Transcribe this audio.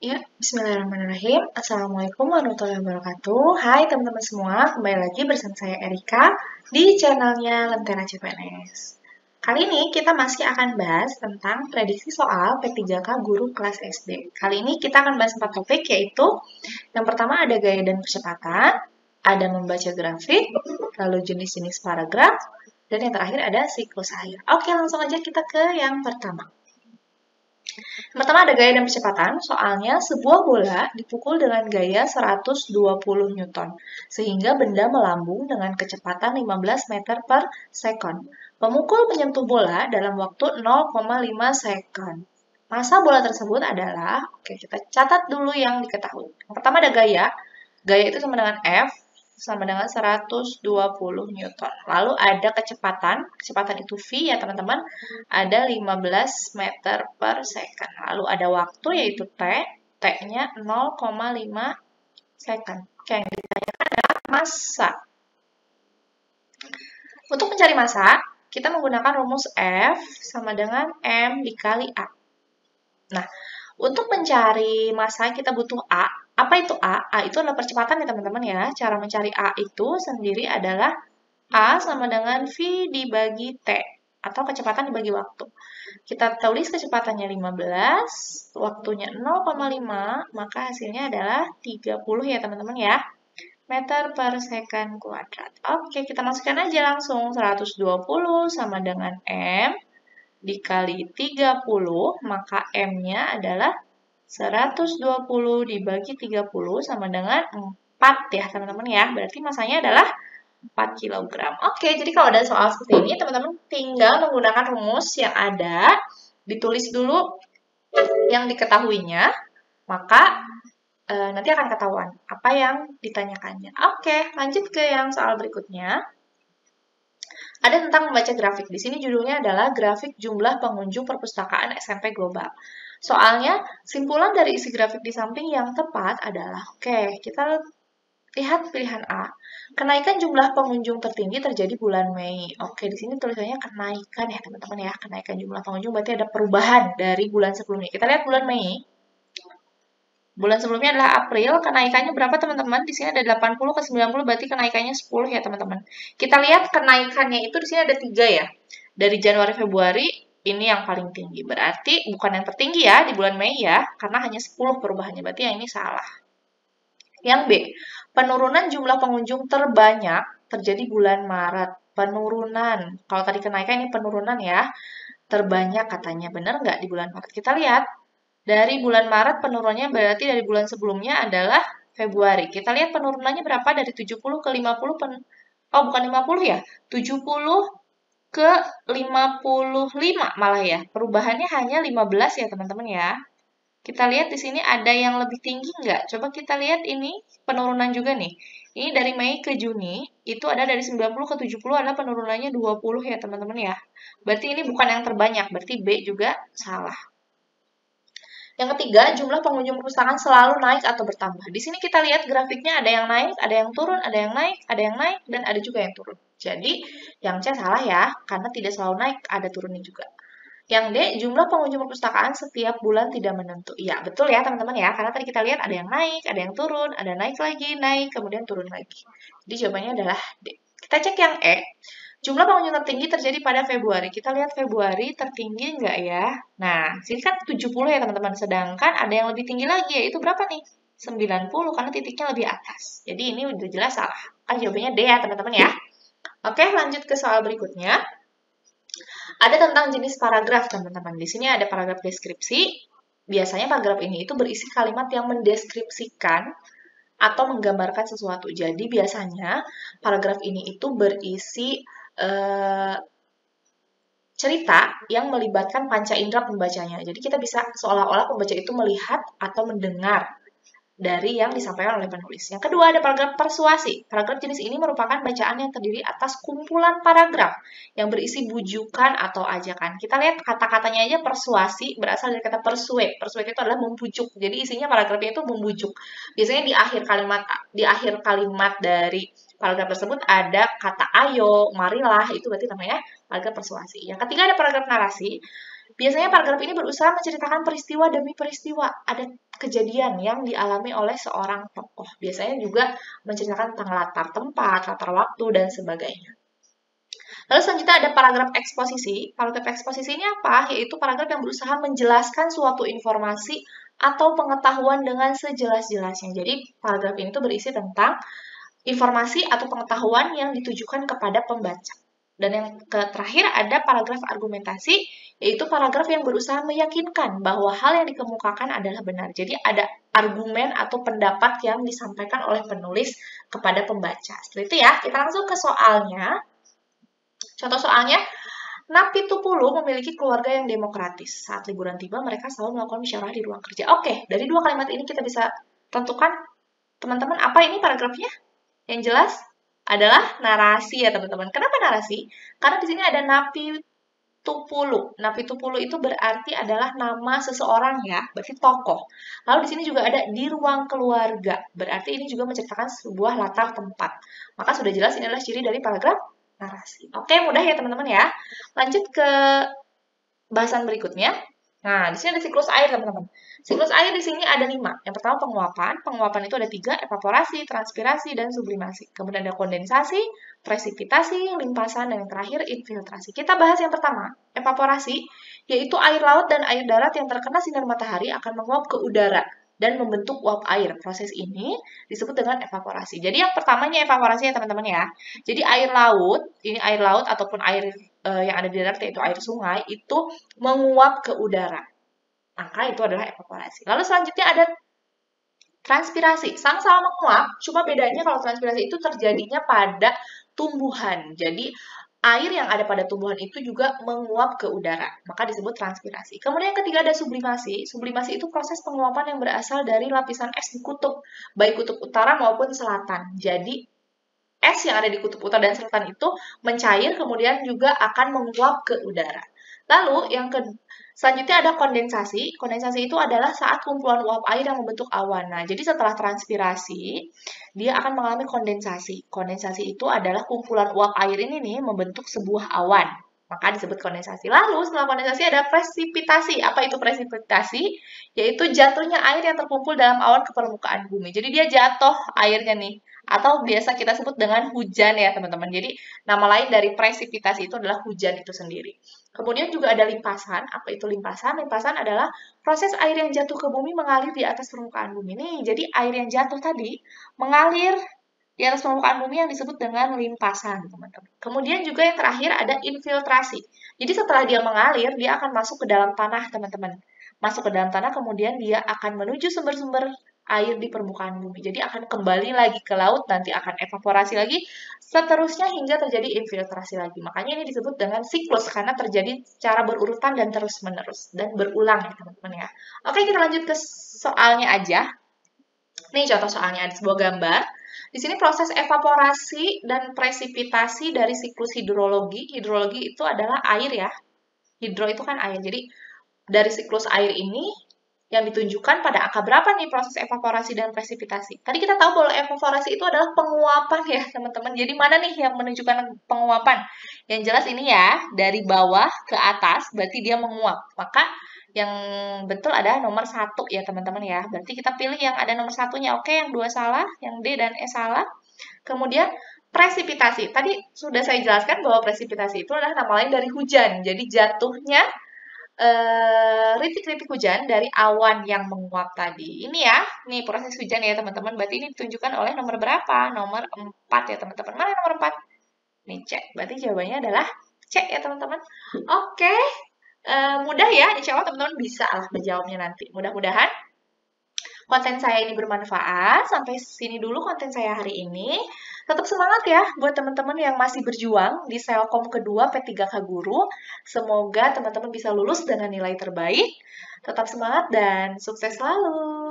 Ya, bismillahirrahmanirrahim. Assalamualaikum warahmatullahi wabarakatuh. Hai teman-teman semua, kembali lagi bersama saya Erika di channelnya Lentera CPNS. Kali ini kita masih akan bahas tentang prediksi soal P3K Guru Kelas SD. Kali ini kita akan bahas 4 topik, yaitu yang pertama ada gaya dan percepatan, ada membaca grafik, lalu jenis-jenis paragraf, dan yang terakhir ada siklus akhir. Oke, langsung aja kita ke yang pertama. Pertama ada gaya dan percepatan, soalnya sebuah bola dipukul dengan gaya 120 Newton, sehingga benda melambung dengan kecepatan 15 meter per sekon. Pemukul menyentuh bola dalam waktu 0,5 sekon. Massa bola tersebut adalah, oke kita catat dulu yang diketahui. Yang pertama ada gaya, gaya itu sama dengan F, sama dengan 120 Newton. Lalu ada kecepatan, kecepatan itu V ya teman-teman, ada 15 meter per second. Lalu ada waktu yaitu T, T-nya 0,5 second. Oke, yang ditanyakan adalah massa. Untuk mencari massa, kita menggunakan rumus F sama dengan M dikali A. Nah, untuk mencari massa kita butuh A. Apa itu A? A itu adalah percepatan ya teman-teman ya. Cara mencari A itu sendiri adalah A sama dengan V dibagi T. Atau kecepatan dibagi waktu. Kita tulis kecepatannya 15, waktunya 0,5, maka hasilnya adalah 30 ya teman-teman ya. Meter per second kuadrat. Oke, kita masukkan aja langsung. 120 sama dengan M dikali 30, maka M-nya adalah 120 dibagi 30 sama dengan 4 ya teman-teman ya. Berarti massanya adalah 4 kg. Oke, jadi kalau ada soal seperti ini, teman-teman tinggal menggunakan rumus yang ada, ditulis dulu yang diketahuinya, maka nanti akan ketahuan apa yang ditanyakannya. Oke, lanjut ke yang soal berikutnya. Ada tentang membaca grafik. Di sini judulnya adalah grafik jumlah pengunjung perpustakaan SMP Global. Soalnya, simpulan dari isi grafik di samping yang tepat adalah, oke, kita lihat pilihan A. Kenaikan jumlah pengunjung tertinggi terjadi bulan Mei. Oke, di sini tulisannya kenaikan ya teman-teman ya. Kenaikan jumlah pengunjung berarti ada perubahan dari bulan sebelumnya. Kita lihat bulan Mei. Bulan sebelumnya adalah April, kenaikannya berapa teman-teman? Di sini ada 80 ke 90, berarti kenaikannya 10 ya teman-teman. Kita lihat kenaikannya itu di sini ada 3 ya. Dari Januari, Februari, ini yang paling tinggi. Berarti bukan yang tertinggi ya di bulan Mei ya, karena hanya 10 perubahannya. Berarti yang ini salah. Yang B, penurunan jumlah pengunjung terbanyak terjadi bulan Maret. Penurunan. Kalau tadi kenaikan ini penurunan ya. Terbanyak katanya. Benar nggak di bulan Maret? Kita lihat. Dari bulan Maret penurunannya berarti dari bulan sebelumnya adalah Februari. Kita lihat penurunannya berapa dari 70 ke 50 oh bukan 50 ya. 70 ke 55 malah ya. Perubahannya hanya 15 ya teman-teman ya. Kita lihat di sini ada yang lebih tinggi nggak? Coba kita lihat ini penurunan juga nih. Ini dari Mei ke Juni, itu ada dari 90 ke 70 adalah penurunannya 20 ya teman-teman ya. Berarti ini bukan yang terbanyak, berarti B juga salah. Yang ketiga, jumlah pengunjung perpustakaan selalu naik atau bertambah. Di sini kita lihat grafiknya ada yang naik, ada yang turun, ada yang naik, ada yang naik, dan ada juga yang turun. Jadi, yang C salah ya, karena tidak selalu naik, ada turunnya juga. Yang D, jumlah pengunjung perpustakaan setiap bulan tidak menentu. Iya, betul ya teman-teman ya, karena tadi kita lihat ada yang naik, ada yang turun, ada naik lagi, naik, kemudian turun lagi. Jadi jawabannya adalah D. Kita cek yang E. Jumlah pengunjung tertinggi terjadi pada Februari. Kita lihat Februari tertinggi nggak ya? Nah, sini kan 70 ya teman-teman. Sedangkan ada yang lebih tinggi lagi, yaitu berapa nih? 90, karena titiknya lebih atas. Jadi ini udah jelas salah. Kan jawabannya D ya teman-teman ya. Oke, lanjut ke soal berikutnya. Ada tentang jenis paragraf teman-teman. Di sini ada paragraf deskripsi. Biasanya paragraf ini itu berisi kalimat yang mendeskripsikan atau menggambarkan sesuatu. Jadi biasanya paragraf ini itu berisi cerita yang melibatkan panca indera pembacanya. Jadi kita bisa seolah-olah pembaca itu melihat atau mendengar dari yang disampaikan oleh penulis. Yang kedua ada paragraf persuasi. Paragraf jenis ini merupakan bacaan yang terdiri atas kumpulan paragraf yang berisi bujukan atau ajakan. Kita lihat kata-katanya aja persuasi berasal dari kata persuade. Persuade itu adalah membujuk. Jadi isinya paragrafnya itu membujuk. Biasanya di akhir kalimat dari paragraf tersebut ada kata ayo, marilah, itu berarti namanya paragraf persuasi. Yang ketiga ada paragraf narasi. Biasanya paragraf ini berusaha menceritakan peristiwa demi peristiwa. Ada kejadian yang dialami oleh seorang tokoh. Biasanya juga menceritakan tentang latar tempat, latar waktu, dan sebagainya. Lalu selanjutnya ada paragraf eksposisi. Paragraf eksposisi ini apa? Yaitu paragraf yang berusaha menjelaskan suatu informasi atau pengetahuan dengan sejelas-jelasnya. Jadi paragraf ini tuh berisi tentang informasi atau pengetahuan yang ditujukan kepada pembaca. Dan yang terakhir ada paragraf argumentasi, yaitu paragraf yang berusaha meyakinkan bahwa hal yang dikemukakan adalah benar. Jadi ada argumen atau pendapat yang disampaikan oleh penulis kepada pembaca. Seperti itu ya, kita langsung ke soalnya. Contoh soalnya, Napi Tupulu memiliki keluarga yang demokratis. Saat liburan tiba, mereka selalu melakukan musyawarah di ruang kerja. Oke, dari dua kalimat ini kita bisa tentukan, teman-teman, apa ini paragrafnya? Yang jelas adalah narasi ya, teman-teman. Kenapa narasi? Karena di sini ada Napi Tupulu. Napi Tupulu itu berarti adalah nama seseorang ya, berarti tokoh. Lalu di sini juga ada di ruang keluarga. Berarti ini juga menceritakan sebuah latar tempat. Maka sudah jelas ini adalah ciri dari paragraf narasi. Oke, mudah ya teman-teman ya. Lanjut ke bahasan berikutnya. Nah, di sini ada siklus air, teman-teman. Siklus air di sini ada 5. Yang pertama penguapan. Penguapan itu ada 3, evaporasi, transpirasi, dan sublimasi. Kemudian ada kondensasi, presipitasi, limpasan, dan yang terakhir infiltrasi. Kita bahas yang pertama, evaporasi, yaitu air laut dan air darat yang terkena sinar matahari akan menguap ke udara dan membentuk uap air. Proses ini disebut dengan evaporasi. Jadi yang pertamanya evaporasi ya teman-teman ya. Jadi air laut, ini air laut ataupun air yang ada di darat yaitu air sungai, itu menguap ke udara. Maka itu adalah evaporasi. Lalu selanjutnya ada transpirasi. Sama-sama menguap, cuma bedanya kalau transpirasi itu terjadinya pada tumbuhan. Jadi air yang ada pada tumbuhan itu juga menguap ke udara, maka disebut transpirasi. Kemudian yang ketiga ada sublimasi. Sublimasi itu proses penguapan yang berasal dari lapisan es di kutub, baik kutub utara maupun selatan. Jadi es yang ada di kutub utara dan selatan itu mencair, kemudian juga akan menguap ke udara. Lalu yang selanjutnya ada kondensasi. Kondensasi itu adalah saat kumpulan uap air yang membentuk awan. Nah, jadi setelah transpirasi, dia akan mengalami kondensasi. Kondensasi itu adalah kumpulan uap air ini nih membentuk sebuah awan. Maka disebut kondensasi. Lalu setelah kondensasi ada presipitasi. Apa itu presipitasi? Yaitu jatuhnya air yang terkumpul dalam awan ke permukaan bumi. Jadi dia jatuh airnya nih. Atau biasa kita sebut dengan hujan ya teman-teman. Jadi nama lain dari presipitasi itu adalah hujan itu sendiri. Kemudian juga ada limpasan. Apa itu limpasan? Limpasan adalah proses air yang jatuh ke bumi mengalir di atas permukaan bumi. Nih, jadi air yang jatuh tadi mengalir di atas permukaan bumi yang disebut dengan limpasan, teman-teman. Kemudian juga yang terakhir ada infiltrasi. Jadi setelah dia mengalir, dia akan masuk ke dalam tanah, teman-teman. Masuk ke dalam tanah, kemudian dia akan menuju sumber-sumber air di permukaan bumi. Jadi akan kembali lagi ke laut, nanti akan evaporasi lagi, seterusnya hingga terjadi infiltrasi lagi. Makanya ini disebut dengan siklus, karena terjadi secara berurutan dan terus-menerus, dan berulang ya teman-teman ya. Oke, kita lanjut ke soalnya aja. Nih contoh soalnya, ada sebuah gambar. Di sini proses evaporasi dan presipitasi dari siklus hidrologi. Hidrologi itu adalah air ya. Hidro itu kan air. Jadi dari siklus air ini yang ditunjukkan pada angka berapa nih proses evaporasi dan presipitasi. Tadi kita tahu bahwa evaporasi itu adalah penguapan ya teman-teman. Jadi mana nih yang menunjukkan penguapan? Yang jelas ini ya, dari bawah ke atas berarti dia menguap. Maka yang betul ada nomor 1 ya teman-teman ya. Berarti kita pilih yang ada nomor 1-nya. Oke, yang 2 salah, yang D dan E salah. Kemudian presipitasi. Tadi sudah saya jelaskan bahwa presipitasi itu adalah nama lain dari hujan. Jadi jatuhnya rintik-rintik hujan dari awan yang menguap tadi. Ini ya, nih proses hujan ya teman-teman. Berarti ini ditunjukkan oleh nomor berapa? Nomor 4 ya teman-teman. Mana nomor 4? Nih cek. Berarti jawabannya adalah cek ya teman-teman. Oke, mudah ya. Insya Allah teman-teman bisa lah menjawabnya nanti. Mudah-mudahan konten saya ini bermanfaat. Sampai sini dulu konten saya hari ini. Tetap semangat ya buat teman-teman yang masih berjuang di Selkom kedua P3K Guru. Semoga teman-teman bisa lulus dengan nilai terbaik. Tetap semangat dan sukses selalu.